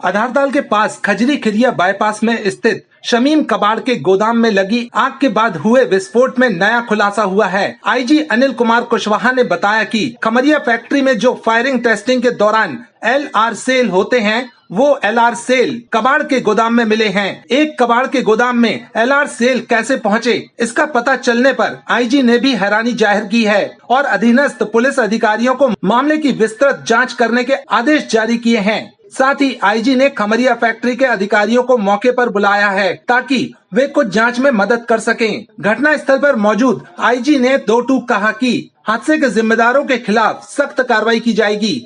आधारताल के पास खजरी खिरिया बाईपास में स्थित शमीम कबाड़ के गोदाम में लगी आग के बाद हुए विस्फोट में नया खुलासा हुआ है। आईजी अनिल कुमार कुशवाहा ने बताया कि खमरिया फैक्ट्री में जो फायरिंग टेस्टिंग के दौरान LR सेल होते हैं वो LR सेल कबाड़ के गोदाम में मिले हैं। एक कबाड़ के गोदाम में LR सेल कैसे पहुंचे, इसका पता चलने पर आईजी ने भी हैरानी जाहिर की है और अधीनस्थ पुलिस अधिकारियों को मामले की विस्तृत जांच करने के आदेश जारी किए हैं। साथ ही आईजी ने खमरिया फैक्ट्री के अधिकारियों को मौके पर बुलाया है ताकि वे कुछ जांच में मदद कर सकें। घटना स्थल पर मौजूद आईजी ने दो टूक कहा कि हादसे के जिम्मेदारों के खिलाफ सख्त कार्रवाई की जाएगी।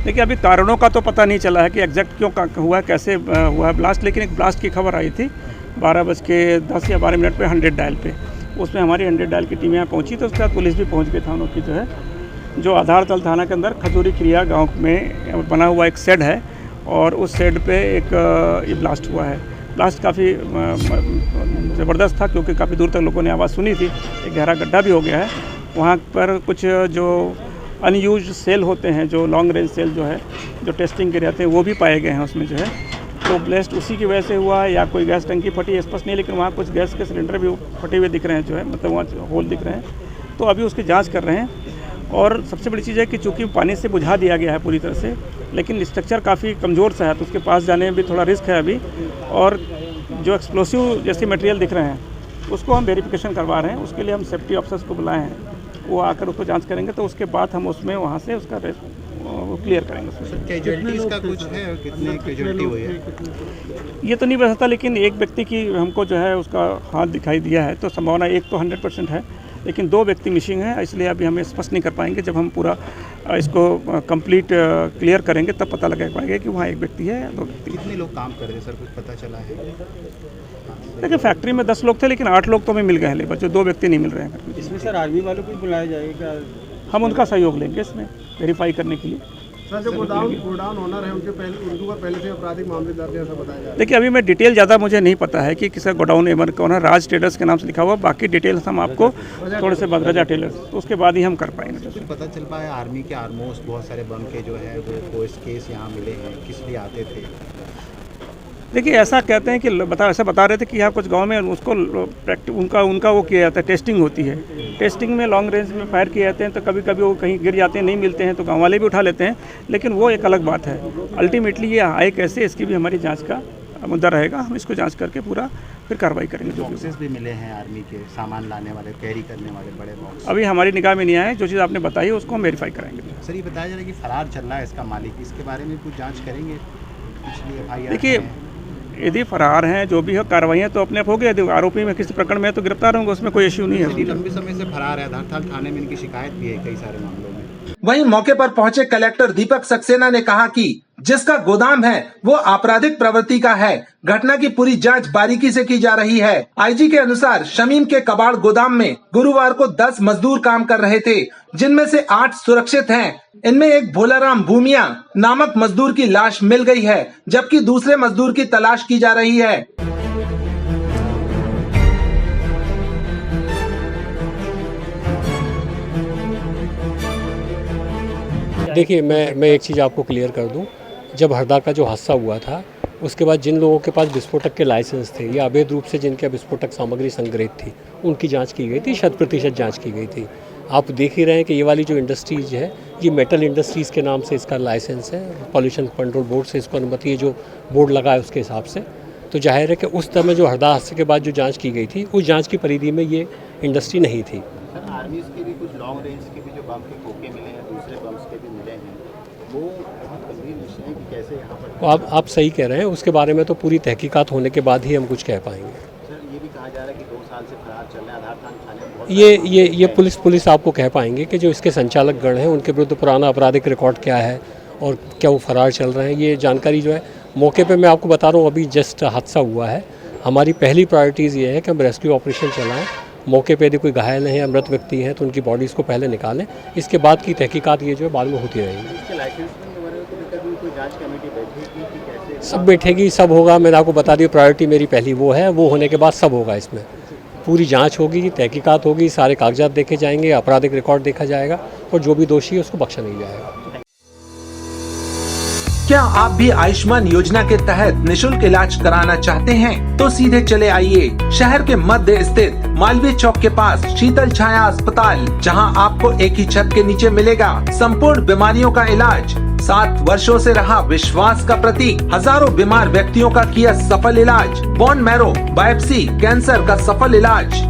देखिए, अभी कारणों का तो पता नहीं चला है कि एग्जैक्ट क्यों हुआ, कैसे हुआ है ब्लास्ट, लेकिन एक ब्लास्ट की खबर आई थी 12:10 या 12 पे 100 डायल पे। उसमें हमारी 100 डायल की टीम यहाँ पहुँची तो उसके बाद पुलिस भी पहुँच गई था। उनकी जो आधारताल थाना के अंदर खजूरी खिरिया गांव में बना हुआ एक शेड है और उस शेड पे एक ये ब्लास्ट हुआ है। ब्लास्ट काफ़ी ज़बरदस्त था क्योंकि काफ़ी दूर तक लोगों ने आवाज़ सुनी थी। एक गहरा गड्ढा भी हो गया है वहाँ पर। कुछ जो अनयूज सेल होते हैं, जो लॉन्ग रेंज सेल जो है, जो टेस्टिंग के रहते हैं, वो भी पाए गए हैं उसमें जो है। तो ब्लास्ट उसी की वजह से हुआ है या कोई गैस टंकी फटी स्पष्ट नहीं, लेकिन वहाँ कुछ गैस के सिलेंडर भी फटे हुए दिख रहे हैं जो है, मतलब वहाँ होल दिख रहे हैं। तो अभी उसकी जाँच कर रहे हैं। और सबसे बड़ी चीज़ है कि चूँकि पानी से बुझा दिया गया है पूरी तरह से, लेकिन स्ट्रक्चर काफ़ी कमज़ोर सा है तो उसके पास जाने में भी थोड़ा रिस्क है अभी। और जो एक्सप्लोसिव जैसे मटेरियल दिख रहे हैं उसको हम वेरिफिकेशन करवा रहे हैं। उसके लिए हम सेफ्टी ऑफिसर्स को बुलाए हैं, वो आकर उसको जांच करेंगे तो उसके बाद हम उसमें वहाँ से उसका क्लियर करेंगे। कैजुअलिटीज़ का कुछ है, कितने कैजुअलिटी हुई है ये तो नहीं बता सकता, लेकिन एक व्यक्ति की हमको जो है उसका हाथ दिखाई दिया है। तो संभावना एक तो 100% है, लेकिन 2 व्यक्ति मिसिंग हैं, इसलिए अभी हमें स्पष्ट नहीं कर पाएंगे। जब हम पूरा इसको कंप्लीट क्लियर करेंगे तब पता लगा पाएंगे कि वहाँ एक व्यक्ति है या 2 व्यक्ति। कितने लोग काम कर रहे हैं सर, कुछ पता चला है? देखिए, फैक्ट्री में 10 लोग थे लेकिन 8 लोग तो हमें मिल गए हैं, लेबर जो 2 व्यक्ति नहीं मिल रहे हैं। इसमें सर आर्मी वालों को बुलाया जाएगा? हम उनका सहयोग लेंगे इसमें वेरीफाई करने के लिए। सर, जो गोडाउन ओनर है उनके पहले से आपराधिक मामले दर्ज है, ऐसा बताया जा रहा है। देखिए, अभी मैं डिटेल ज़्यादा मुझे नहीं पता है कि किसका गोडाउन ओनर कौन है। राज ट्रेडर्स के नाम से लिखा हुआ, बाकी डिटेल्स हम आपको थोड़े से बाद रजा टेलर्स तो उसके बाद ही हम कर पाएंगे। कुछ पता चल पाया आर्मी के ऑलमोस्ट बहुत सारे बम के जो है वो केस यहाँ मिले हैं, किस लिए आते थे? देखिए, ऐसा कहते हैं कि ऐसा बता रहे थे कि यहाँ कुछ गांव में उसको उनका वो किया जाता है, टेस्टिंग होती है। टेस्टिंग में लॉन्ग रेंज में फायर किए जाते हैं तो कभी कभी वो कहीं गिर जाते हैं, नहीं मिलते हैं तो गांव वाले भी उठा लेते हैं, लेकिन वो एक अलग बात है। अल्टीमेटली ये आए कैसे, इसकी भी हमारी जांच का मुद्दा रहेगा। हम इसको जांच करके पूरा फिर कार्रवाई करेंगे। जो बॉक्सेस भी मिले हैं आर्मी के, सामान लाने वाले, कैरी करने वाले बड़े बॉक्स, अभी हमारी निगाह में नहीं आए। जो चीज़ आपने बताई उसको हम वेरीफाई कराएंगे। सर, ये बताया जा रहा है कि फरार चल रहा है इसका मालिक, इसके बारे में कुछ जाँच करेंगे? पिछली FIR देखिए, यदि फरार हैं जो भी हो कार्रवाइयाँ तो अपने आप हो गए। यदि आरोपी में किसी प्रकरण में तो गिरफ्तार होंगे, उसमें कोई इश्यू नहीं है। लंबे समय से फरार है, आधारताल थाने में इनकी शिकायत भी है कई सारे मामलों में। वहीं मौके पर पहुंचे कलेक्टर दीपक सक्सेना ने कहा कि जिसका गोदाम है वो आपराधिक प्रवृत्ति का है। घटना की पूरी जांच बारीकी से की जा रही है। आईजी के अनुसार शमीम के कबाड़ गोदाम में गुरुवार को 10 मजदूर काम कर रहे थे, जिनमें से 8 सुरक्षित हैं। इनमें एक भोलाराम भूमिया नामक मजदूर की लाश मिल गई है, जबकि दूसरे मजदूर की तलाश की जा रही है। देखिए, मैं एक चीज़ आपको क्लियर कर दूं। जब हरदा का जो हादसा हुआ था उसके बाद जिन लोगों के पास विस्फोटक के लाइसेंस थे या अवैध रूप से जिनके विस्फोटक सामग्री संग्रहित थी, उनकी जांच की गई थी, 100% जांच की गई थी। आप देख ही रहे हैं कि ये वाली जो इंडस्ट्रीज है, ये मेटल इंडस्ट्रीज़ के नाम से इसका लाइसेंस है। पॉल्यूशन कंट्रोल बोर्ड से इसको अनुमति है, जो बोर्ड लगा है उसके हिसाब से। तो जाहिर है कि उस समय जो हरदा हादसे के बाद जो जाँच की गई थी, उस जाँच की परिधि में ये इंडस्ट्री नहीं थी। सर, आर्मी के भी कुछ लॉन्ग रेंज के भी जो बम के खोखे मिले हैं, दूसरे बम्स के भी मिले हैं, वो बहुत गंभीर विषय है कि कैसे यहाँ पर। आप सही कह रहे हैं, उसके बारे में तो पूरी तहकीकात होने के बाद ही हम कुछ कह पाएंगे। सर, ये भी कहा जा रहा है कि 2 साल से फरार चल रहे हैं आधारताल थाने में। ये पुलिस आपको कह पाएंगे कि जो इसके संचालक गण हैं उनके विरुद्ध पुराना आपराधिक रिकॉर्ड क्या है और क्या वो फरार चल रहे हैं। ये जानकारी जो है मौके पे मैं आपको बता रहा हूँ, अभी जस्ट हादसा हुआ है। हमारी पहली प्रायोरिटीज़ ये है कि हम रेस्क्यू ऑपरेशन चलाएं। मौके पे यदि कोई घायल है या मृत व्यक्ति है तो उनकी बॉडीज़ को पहले निकालें। इसके बाद की तहकीकात ये जो है बाद में होती रहेगी। सब बैठेगी, सब होगा। मैंने आपको बता दिया, प्रायोरिटी मेरी पहली वो है। वो होने के बाद सब होगा। इसमें पूरी जांच होगी, तहकीकात होगी, सारे कागजात देखे जाएंगे, आपराधिक रिकॉर्ड देखा जाएगा और जो भी दोषी है उसको बख्शा नहीं जाएगा। क्या आप भी आयुष्मान योजना के तहत निशुल्क इलाज कराना चाहते हैं? तो सीधे चले आइए शहर के मध्य स्थित मालवीय चौक के पास शीतल छाया अस्पताल, जहां आपको एक ही छत के नीचे मिलेगा संपूर्ण बीमारियों का इलाज। 7 वर्षों से रहा विश्वास का प्रतीक, हजारों बीमार व्यक्तियों का किया सफल इलाज, बोन मैरो बायोप्सी कैंसर का सफल इलाज।